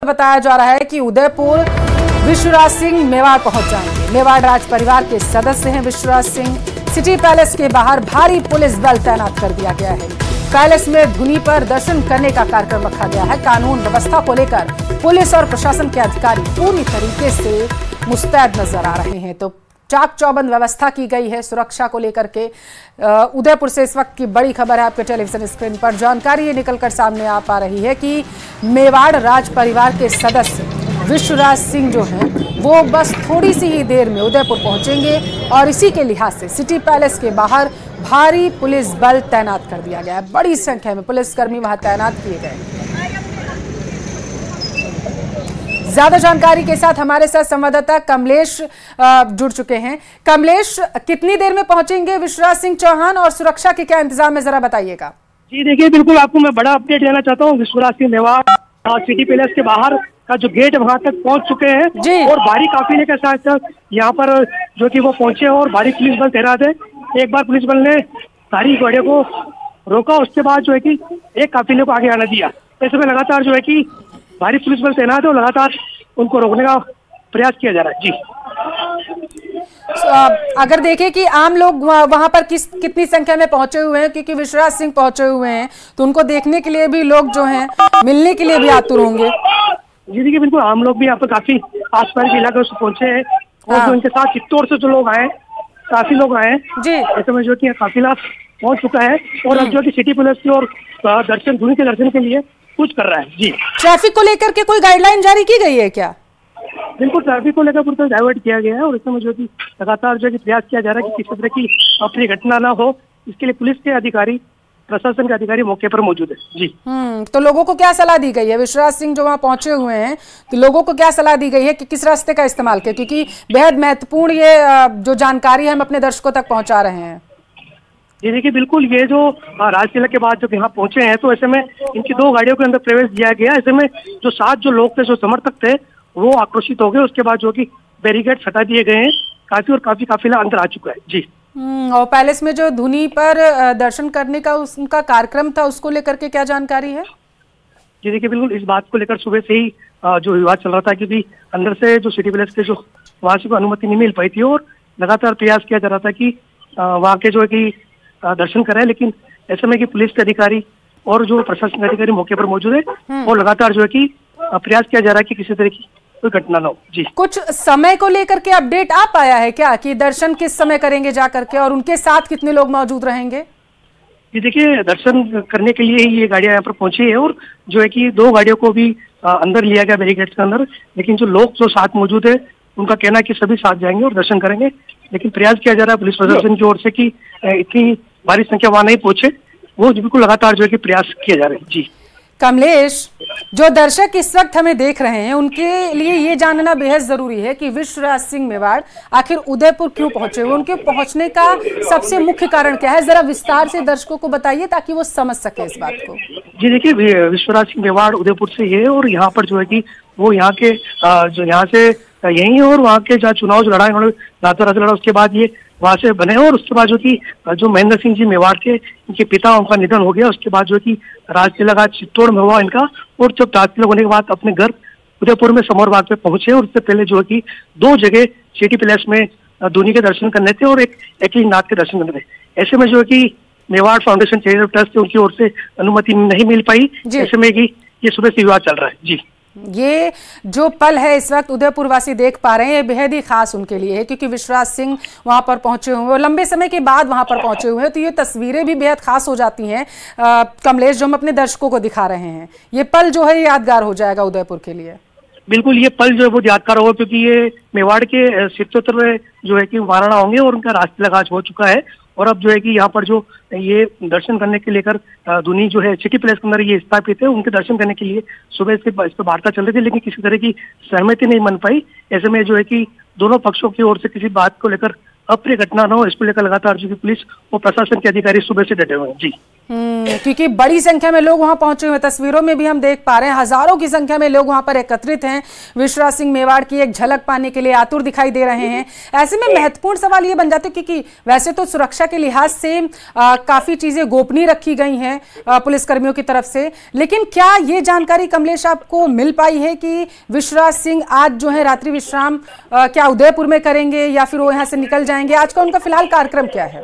बताया जा रहा है कि उदयपुर विश्वराज सिंह मेवाड़ पहुंच जाएंगे। मेवाड़ राज परिवार के सदस्य हैं विश्वराज सिंह। सिटी पैलेस के बाहर भारी पुलिस बल तैनात कर दिया गया है। पैलेस में धुनी पर दर्शन करने का कार्यक्रम रखा गया है। कानून व्यवस्था को लेकर पुलिस और प्रशासन के अधिकारी पूरी तरीके से मुस्तैद नजर आ रहे हैं। तो चाक चौबंद व्यवस्था की गई है सुरक्षा को लेकर के। उदयपुर से इस वक्त की बड़ी खबर है आपके टेलीविजन स्क्रीन पर। जानकारी ये निकलकर सामने आ पा रही है कि मेवाड़ राज परिवार के सदस्य विश्वराज सिंह जो हैं वो बस थोड़ी सी ही देर में उदयपुर पहुंचेंगे और इसी के लिहाज से सिटी पैलेस के बाहर भारी पुलिस बल तैनात कर दिया गया है। बड़ी संख्या में पुलिसकर्मी वहां तैनात किए गए। ज्यादा जानकारी के साथ हमारे साथ संवाददाता कमलेश जुड़ चुके हैं। कमलेश, कितनी देर में पहुंचेंगे विश्वराज सिंह चौहान और सुरक्षा के क्या इंतजाम है, जरा बताइएगा। जी देखिए, बिल्कुल आपको मैं बड़ा अपडेट देना चाहता हूँ। विश्वराज सिंह मेवाड़ और सिटी पैलेस के बाहर का जो गेट वहां तक पहुंच चुके हैं और भारी काफिले के साथ साथ यहाँ पर जो कि वो पहुंचे और भारी पुलिस बल तैनात है। एक बार पुलिस बल ने सारी गाड़ियों को रोका, उसके बाद जो है कि एक काफिले को आगे आने दिया। ऐसे में लगातार जो है कि भारी पुलिस बल तैनात है और लगातार उनको रोकने का प्रयास किया जा रहा है। जी अगर देखें कि आम लोग वहां पर कितनी संख्या में पहुंचे हुए हैं, क्योंकि विश्वराज सिंह पहुंचे हुए हैं तो उनको देखने के लिए भी लोग जो हैं मिलने के लिए भी आतुर होंगे। जी देखिए, बिल्कुल आम लोग भी यहाँ पर काफी आसपास के इलाके से पहुंचे हैं और जो इनके साथ चित्तौड़ से जो लोग आए, काफी लोग आए जी। ऐसे में जो कि काफिला पहुंच चुका है और अब जो कि सिटी पुलिस की और धुनी के दर्शन के लिए कुछ कर रहा है। जी, ट्रैफिक को लेकर के कोई गाइडलाइन जारी की गई है क्या? बिल्कुल, ट्रैफिक को लेकर पूरी डाइवर्ट किया गया है और इसमें जो कि लगातार जो प्रयास किया जा रहा है कि किसी तरह की अप्रिय घटना ना हो। इसके लिए पुलिस के अधिकारी, प्रशासन के अधिकारी मौके पर मौजूद है। जी तो लोगों को क्या सलाह दी गई है? विश्वराज सिंह जो वहाँ पहुंचे हुए हैं तो लोगों को क्या सलाह दी गई है कि किस रास्ते का इस्तेमाल करें, क्योंकि बेहद महत्वपूर्ण ये जो जानकारी है हम अपने दर्शकों तक पहुंचा रहे हैं। जी देखिए, बिल्कुल ये जो राजकिला के बाद जब यहाँ पहुंचे हैं तो ऐसे में इनकी 2 गाड़ियों के अंदर प्रवेश दिया गया। ऐसे में जो 7 जो लोग थे, जो समर्थक थे, वो आक्रोशित हो गए। उसके बाद जो कि बैरिकेड हटा दिए गए हैं काफी काफिला अंदर आ चुका है। जी और पैलेस में जो धुनी पर दर्शन करने का उनका कार्यक्रम था, उसको लेकर के क्या जानकारी है? जी देखिए, बिल्कुल इस बात को लेकर सुबह से ही जो विवाद चल रहा था, क्योंकि अंदर से जो सिटी पैलेस के जो वासियों को अनुमति नहीं मिल पाई थी और लगातार प्रयास किया जा रहा था कि वहाँ के जो है कि दर्शन करें, लेकिन ऐसे में कि पुलिस के अधिकारी और जो प्रशासन के अधिकारी मौके पर मौजूद है और लगातार जो है कि प्रयास किया जा रहा है कि किसी तरह की कोई घटना ना हो। जी, कुछ समय को लेकर के अपडेट आ पाया है क्या कि दर्शन किस समय करेंगे जा करके और उनके साथ कितने लोग मौजूद रहेंगे? जी देखिए, दर्शन करने के लिए ही ये गाड़ियां यहाँ पर पहुंची है और जो है कि 2 गाड़ियों को भी अंदर लिया गया बैरिकेड के अंदर, लेकिन जो लोग जो साथ मौजूद है उनका कहना है कि सभी साथ जाएंगे और दर्शन करेंगे। लेकिन प्रयास किया जा रहा है पुलिस प्रशासन की ओर से कि इतनी भारी संख्या वहां नहीं पहुंचे, वो बिल्कुल लगातार जो है कि प्रयास किए जा रहे हैं। जी कमलेश, जो दर्शक इस वक्त हमें देख रहे हैं उनके लिए ये जानना बेहद जरूरी है कि विश्वराज सिंह मेवाड़ आखिर उदयपुर क्यों पहुंचे हुए, उनके पहुंचने का सबसे मुख्य कारण क्या है, जरा विस्तार से दर्शकों को बताइए ताकि वो समझ सके इस बात को। जी देखिए, विश्वराज सिंह मेवाड़ उदयपुर से है और यहाँ पर जो है कि वो यहाँ के जो यहाँ से यही है और वहाँ के जहाँ चुनाव जो लड़ा इन्होंने रातों रात लड़ा, उसके बाद ये वहां से बने और उसके बाद जो कि जो महेंद्र सिंह जी मेवाड़ के इनके पिता, उनका निधन हो गया। उसके बाद जो कि राजतिलक आज चित्तौड़ में हुआ इनका, और जब राजतिलक होने के बाद अपने घर उदयपुर में समौर बाग पे पहुंचे और उससे पहले जो है कि 2 जगह सिटी पैलेस में धोनी के दर्शन करने थे और एक ही नाथ के दर्शन करने थे। ऐसे में जो है कि मेवाड़ फाउंडेशन चैरिटेबल ट्रस्ट से उनकी ओर से अनुमति नहीं मिल पाई। ऐसे में कि ये सुबह से विवाद चल रहा है। जी, ये जो पल है इस वक्त उदयपुर वासी देख पा रहे हैं, ये बेहद ही खास उनके लिए है क्योंकि विश्वराज सिंह वहां पर पहुंचे हुए और लंबे समय के बाद वहां पर पहुंचे हुए हैं, तो ये तस्वीरें भी बेहद खास हो जाती हैं कमलेश, जो हम अपने दर्शकों को दिखा रहे हैं। ये पल जो है यादगार हो जाएगा उदयपुर के लिए। बिल्कुल, ये पल जो है वो यादगार होगा क्योंकि ये मेवाड़ के 77वें जो है कि महाराणा होंगे और उनका राजतिलक आज हो चुका है। और अब जो है कि यहाँ पर जो ये दर्शन करने के लेकर धुनी जो है सिटी पैलेस के अंदर ये स्थापित है, उनके दर्शन करने के लिए सुबह से इस पर वार्ता चल रही थी, लेकिन किसी तरह की सहमति नहीं बन पाई। ऐसे में जो है कि दोनों पक्षों की ओर से किसी बात को लेकर अप्रिय घटना न हो, इसको लेकर लगातार जो कि पुलिस और प्रशासन के अधिकारी सुबह से डटे हुए हैं। जी क्योंकि बड़ी संख्या में लोग वहां पहुंचे हुए, तस्वीरों में भी हम देख पा रहे हैं हजारों की संख्या में लोग वहां पर एकत्रित हैं, विश्वराज सिंह मेवाड़ की एक झलक पाने के लिए आतुर दिखाई दे रहे हैं। ऐसे में महत्वपूर्ण सवाल ये बन जाते हैं क्योंकि वैसे तो सुरक्षा के लिहाज से काफी चीजें गोपनीय रखी गई हैं पुलिसकर्मियों की तरफ से, लेकिन क्या ये जानकारी कमलेश आपको मिल पाई है कि विश्वराज सिंह आज जो है रात्रि विश्राम क्या उदयपुर में करेंगे या फिर वो यहाँ से निकल जाएंगे? आज का उनका फिलहाल कार्यक्रम क्या है?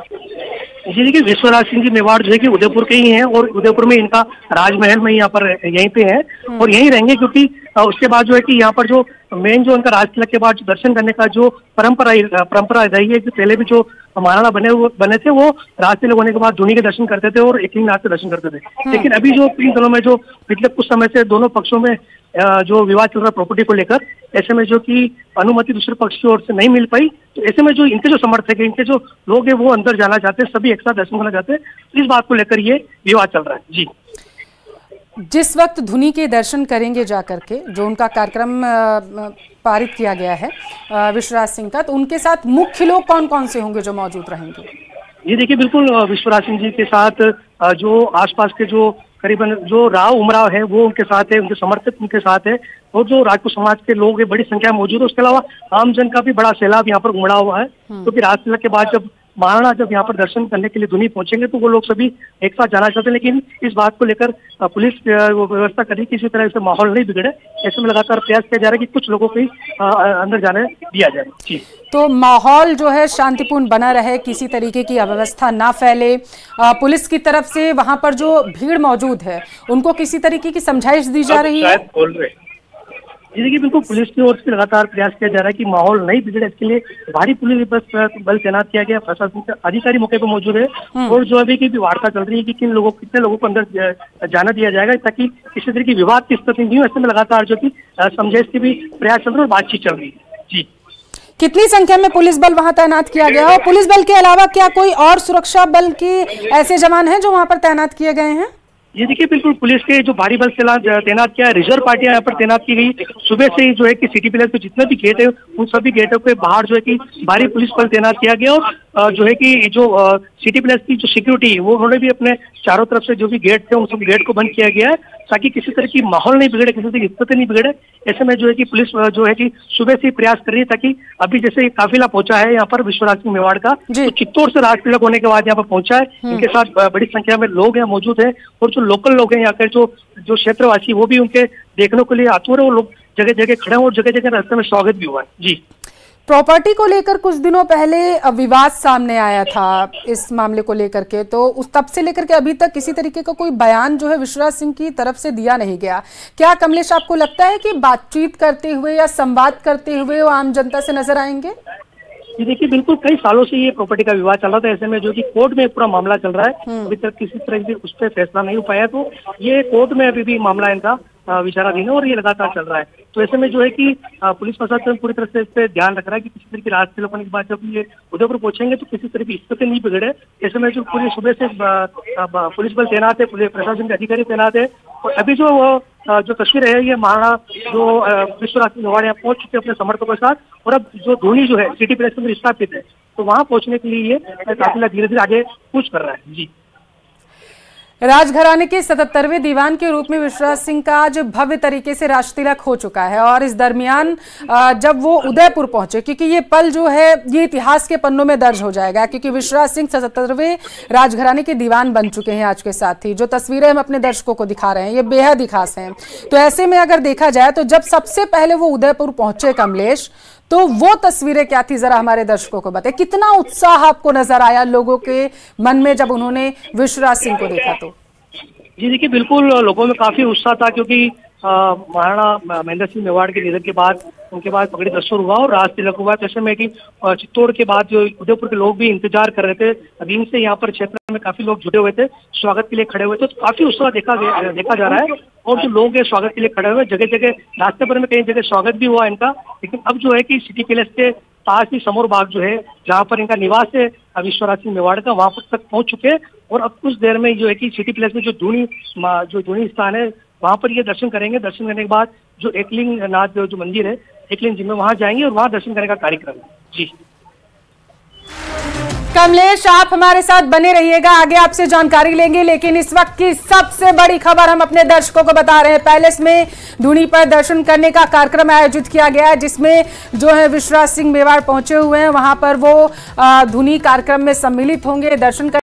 जी देखिए, विश्वराज सिंह जी मेवाड़ जो है कि उदयपुर के ही हैं और उदयपुर में इनका राजमहल में यहाँ पर यहीं पे है और यहीं रहेंगे, क्योंकि उसके बाद जो है कि यहाँ पर जो मेन जो उनका राज तिलक के बाद जो दर्शन करने का जो परंपरा रही है कि पहले भी जो महाराणा बने थे वो राज तिलक होने के बाद धूनी के दर्शन करते थे और एकलिंगनाथ के दर्शन करते थे। लेकिन अभी जो इन दोनों में जो पिछले कुछ समय से दोनों पक्षों में जो विवाद चल रहा है प्रॉपर्टी को लेकर, ऐसे में जो कि अनुमति दूसरे पक्ष की ओर से नहीं मिल पाई, तो ऐसे में जो इनके जो समर्थक है, इनके जो लोग हैं वो अंदर जाना चाहते हैं, सभी एक साथ दर्शन करना चाहते हैं। इस बात को लेकर ये विवाद चल रहा है। जी जिस वक्त धुनी के दर्शन करेंगे जाकर के, जो उनका कार्यक्रम पारित किया गया है विश्वराज सिंह का, तो उनके साथ मुख्य लोग कौन कौन से होंगे जो मौजूद रहेंगे? ये देखिए, बिल्कुल विश्वराज सिंह जी के साथ जो आसपास के जो करीबन जो राव उमराव है वो उनके साथ है, उनके समर्थक उनके साथ है और जो राजपूत समाज के लोग हैं बड़ी संख्या में मौजूद है। उसके अलावा आमजन का भी बड़ा सैलाब यहाँ पर उमड़ा हुआ है, क्योंकि राज तिलक के बाद जब महाराणा जब यहाँ पर दर्शन करने के लिए धुनी पहुंचेंगे तो वो लोग सभी एक साथ जाना चाहते हैं। लेकिन इस बात को लेकर पुलिस व्यवस्था करी किसी तरह से माहौल नहीं बिगड़े, ऐसे में लगातार प्रयास किया जा रहा है कि कुछ लोगों को ही अंदर जाने दिया जाए। जी तो माहौल जो है शांतिपूर्ण बना रहे, किसी तरीके की अव्यवस्था ना फैले, पुलिस की तरफ से वहां पर जो भीड़ मौजूद है उनको किसी तरीके की समझाइश दी जा रही है? जी देखिए, बिल्कुल पुलिस की ओर से लगातार प्रयास किया जा रहा है कि माहौल नहीं बिगड़े, इसके लिए भारी पुलिस बल तैनात किया गया, प्रशासन के अधिकारी मौके पर मौजूद है और जो अभी की भी वार्ता चल रही है कि कितने लोगों को अंदर जाना दिया जाएगा ताकि किसी तरह की विवाद की स्थिति नहीं हो। ऐसे में लगातार जो कि समझाइश के भी प्रयास चल रहे और बातचीत चल रही है। जी कितनी संख्या में पुलिस बल वहां तैनात किया गया और पुलिस बल के अलावा क्या कोई और सुरक्षा बल के ऐसे जवान हैं जो वहां पर तैनात किए गए हैं? ये देखिए, बिल्कुल पुलिस के जो भारी बल तैनात किया है, रिजर्व पार्टियां यहाँ पर तैनात की गई। सुबह से ही जो है कि सिटी पैलेस के जितने भी गेट है उन सभी गेटों के बाहर जो है कि भारी पुलिस बल तैनात किया गया और जो है कि जो सिटी पैलेस की जो सिक्योरिटी है वो उन्होंने भी अपने चारों तरफ से जो भी गेट थे उन सब गेट को बंद किया गया है ताकि किसी तरह की माहौल नहीं बिगड़े, किसी तरह की स्थिति नहीं बिगड़े। ऐसे में जो है कि पुलिस जो है कि सुबह से प्रयास कर रही है ताकि अभी जैसे काफिला पहुंचा है यहाँ पर विश्वराज सिंह मेवाड़ का, तो चित्तौड़ से राज तिलक होने के बाद यहाँ पर पहुंचा है, इनके साथ बड़ी संख्या में लोग यहाँ मौजूद है और जो लोकल लोग हैं यहाँ के जो क्षेत्रवासी वो भी उनके देखने के लिए आतुर है, वो लोग जगह जगह खड़े हैं और जगह जगह रास्ते में स्वागत भी हुआ है। जी प्रॉपर्टी को लेकर कुछ दिनों पहले विवाद सामने आया था इस मामले को लेकर के, तो उस तब से लेकर के अभी तक किसी तरीके का कोई बयान जो है विश्वराज सिंह की तरफ से दिया नहीं गया। क्या कमलेश आपको लगता है कि बातचीत करते हुए या संवाद करते हुए वो आम जनता से नजर आएंगे? ये देखिए, बिल्कुल कई सालों से ये प्रॉपर्टी का विवाद चल रहा था, ऐसे में जो कि कोर्ट में पूरा मामला चल रहा है, अभी तक किसी तरह की उस पर फैसला नहीं हो पाया, तो ये कोर्ट में अभी भी मामला इनका विचाराधीन है और ये लगातार चल रहा है। तो ऐसे में जो है कि पुलिस प्रशासन पूरी तरह से इस पर ध्यान रख रहा है कि किसी तरह की राज तिलक होने के बाद जब ये उदयपुर पहुंचेंगे तो किसी तरह की स्थिति नहीं बिगड़े। ऐसे में जो पूरी सुबह से पुलिस बल तैनात है, पुलिस प्रशासन के अधिकारी तैनात है और अभी जो तस्वीर है ये महाराणा जो विश्वराज सिंह मेवाड़ यहाँ पहुंच चुके अपने समर्थकों के साथ, और अब जो धोनी जो है सिटी पैलेस में स्थापित है तो वहां पहुंचने के लिए ये काफिला धीरे धीरे आगे कूच कर रहा है। जी राजघराने के 77वें दीवान के रूप में विश्वराज सिंह का आज भव्य तरीके से राज तिलक हो चुका है और इस दरमियान जब वो उदयपुर पहुंचे, क्योंकि ये पल जो है ये इतिहास के पन्नों में दर्ज हो जाएगा, क्योंकि विश्वराज सिंह 77वें राजघराने के दीवान बन चुके हैं आज के साथ ही। जो तस्वीरें हम अपने दर्शकों को दिखा रहे हैं ये बेहद ही खास हैं। तो ऐसे में अगर देखा जाए तो जब सबसे पहले वो उदयपुर पहुंचे कमलेश, तो वो तस्वीरें क्या थी जरा हमारे दर्शकों को बताएं। कितना उत्साह आपको नजर आया लोगों के मन में जब उन्होंने विश्वराज सिंह को देखा? तो जी देखिए, बिल्कुल लोगों में काफी उत्साह था, क्योंकि महाराणा महेंद्र सिंह मेवाड़ के निधन के बाद उनके बाद पगड़ी दस्तूर हुआ और राज तिलक हुआ। जैसे में कि चित्तौड़ के बाद जो उदयपुर के लोग भी इंतजार कर रहे थे, दिन से यहाँ पर क्षेत्र में काफी लोग जुटे हुए थे, स्वागत के लिए खड़े हुए थे, तो काफी उत्साह देखा जा रहा है। और जो लोग हैं स्वागत के लिए खड़े हुए, जगह जगह रास्ते पर में कई जगह स्वागत भी हुआ इनका। लेकिन अब जो है कि सिटी पैलेस के पास ही समोर बाग जो है जहाँ पर इनका निवास है विश्वराज सिंह मेवाड़ का, वहां पर तक पहुंच चुके और अब कुछ देर में जो है कि सिटी पैलेस में जो धूनी स्थान है वहां पर ये दर्शन करेंगे। दर्शन करने के बाद जो एकलिंगनाथ जो मंदिर है एकलिंग जी में वहां जाएंगे और वहां दर्शन करने का कार्यक्रम है। जी कमलेश, आप हमारे साथ बने रहिएगा, आगे आपसे जानकारी लेंगे। लेकिन इस वक्त की सबसे बड़ी खबर हम अपने दर्शकों को बता रहे हैं। पैलेस में धूनी पर दर्शन करने का कार्यक्रम आयोजित किया गया है, जिसमें जो है विश्वराज सिंह मेवाड़ पहुंचे हुए हैं। वहां पर वो धूनी कार्यक्रम में सम्मिलित होंगे, दर्शन